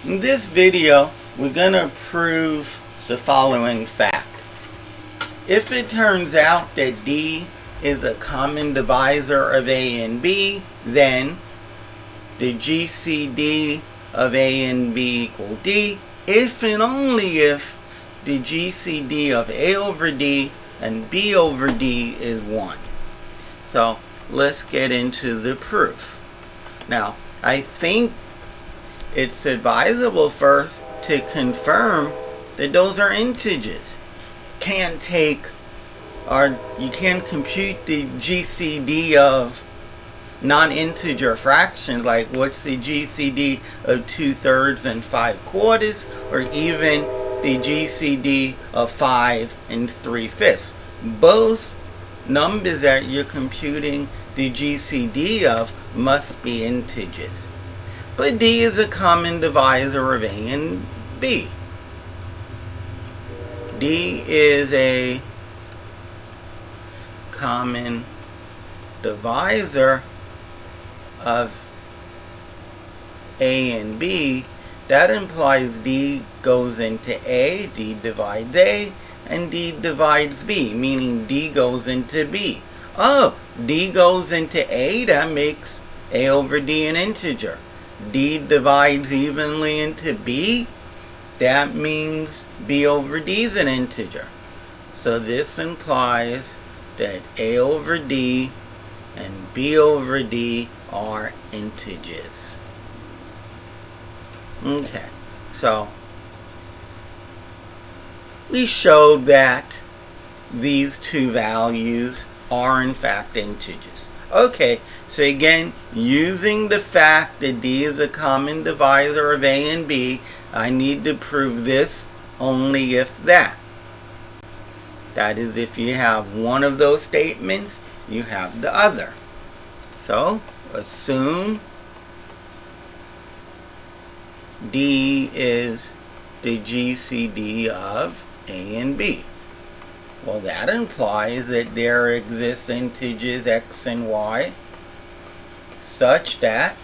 In this video, we're going to prove the following fact. If it turns out that D is a common divisor of A and B, then the GCD of A and B equal D, if and only if the GCD of A over D and B over D is 1. So let's get into the proof. Now, I think it's advisable first to confirm that those are integers. You can't compute the GCD of non-integer fractions, like what's the GCD of 2/3 and 5/4, or even the GCD of 5 and 3/5. Both numbers that you're computing the GCD of must be integers. But D is a common divisor of A and B. D is a common divisor of A and B. That implies D goes into A, D divides A, and D divides B, meaning D goes into B. Oh, D goes into A, that makes A over D an integer. D divides evenly into B, that means B over D is an integer. So this implies that A over D and B over D are integers. Okay, so we showed that these two values are in fact integers. Okay, so again, using the fact that D is a common divisor of A and B, I need to prove this only if that. That is, if you have one of those statements, you have the other. So, assume D is the GCD of A and B. Well, that implies that there exist integers x and y such that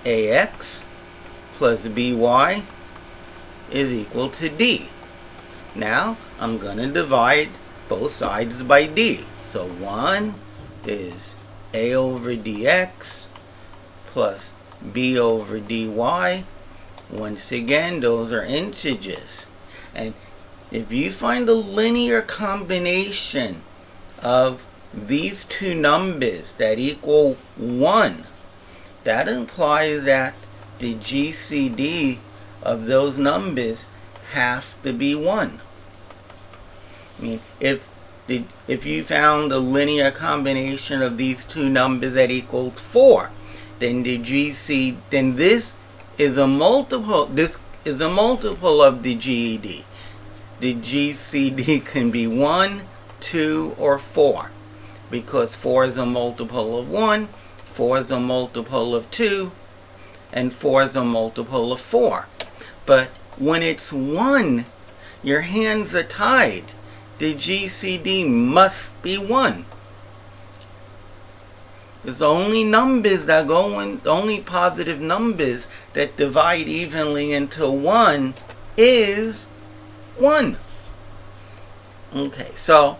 ax plus by is equal to D. Now, I'm going to divide both sides by D. So 1 is A over dx plus B over dy. Once again, those are integers. And if you find a linear combination of these two numbers that equal 1, that implies that the GCD of those numbers have to be 1. I mean, if you found a linear combination of these two numbers that equaled 4, then this is a multiple. This is a multiple of the GED. The GCD can be 1, 2, or 4, because 4 is a multiple of 1, 4 is a multiple of 2, and 4 is a multiple of 4. But when it's 1, your hands are tied. The GCD must be 1. Because the only numbers that the only positive numbers that divide evenly into 1 is 1. Okay, so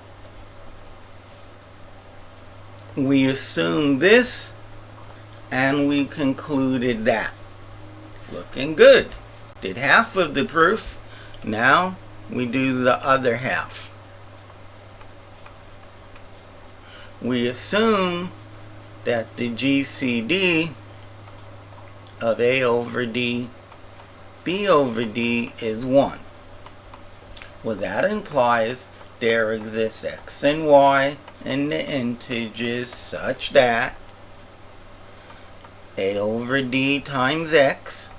we assume this and we concluded that. Looking good. Did half of the proof. Now we do the other half. We assume that the GCD of A over D, B over D is 1. Well, that implies there exists x and y in the integers such that A over D times x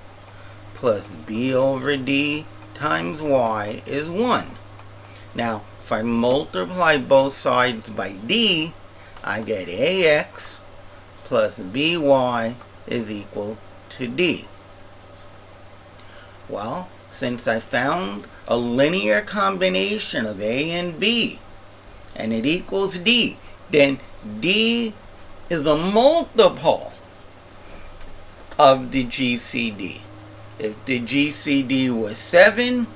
plus B over D times y is 1. Now, if I multiply both sides by D, I get ax plus by is equal to D. Well, since I found a linear combination of A and B, and it equals D, then D is a multiple of the GCD. If the GCD was 7,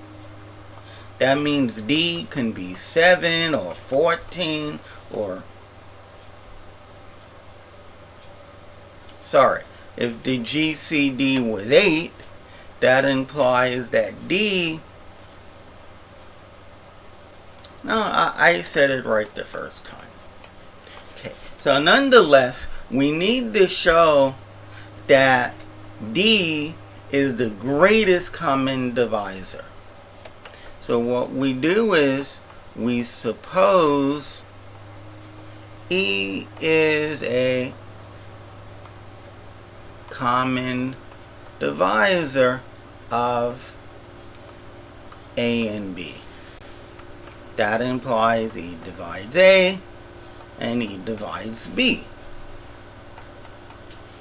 that means D can be 7 or 14 or... Sorry, if the GCD was 8, that implies that D... No, I said it right the first time. Okay, so nonetheless, we need to show that D is the greatest common divisor. So what we do is we suppose E is a common divisor of A and B. That implies E divides A and E divides B.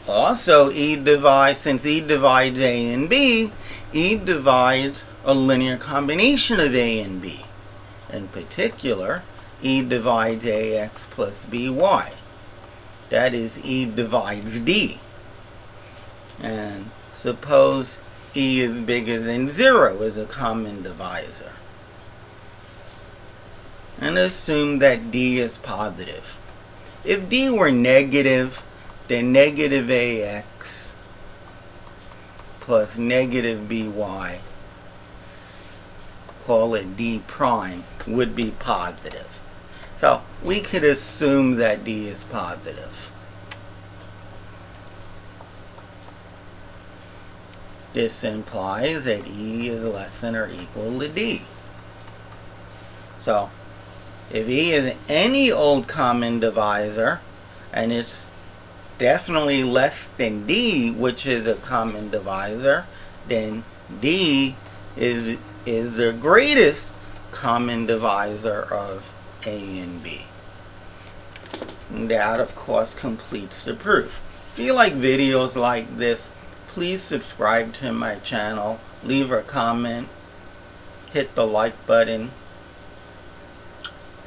Also, since E divides A and B, E divides a linear combination of A and B. In particular, E divides AX plus BY. That is, E divides D. And suppose E is bigger than 0 as a common divisor. And assume that D is positive. If D were negative, then negative AX plus negative BY, call it D prime, would be positive. So we could assume that D is positive. This implies that E is less than or equal to D. So if E is any old common divisor, and it's definitely less than D, which is a common divisor, then D is the greatest common divisor of A and B. And that, of course, completes the proof. If you like videos like this, please subscribe to my channel, leave a comment, hit the like button.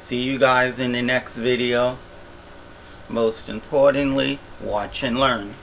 See you guys in the next video. Most importantly, watch and learn.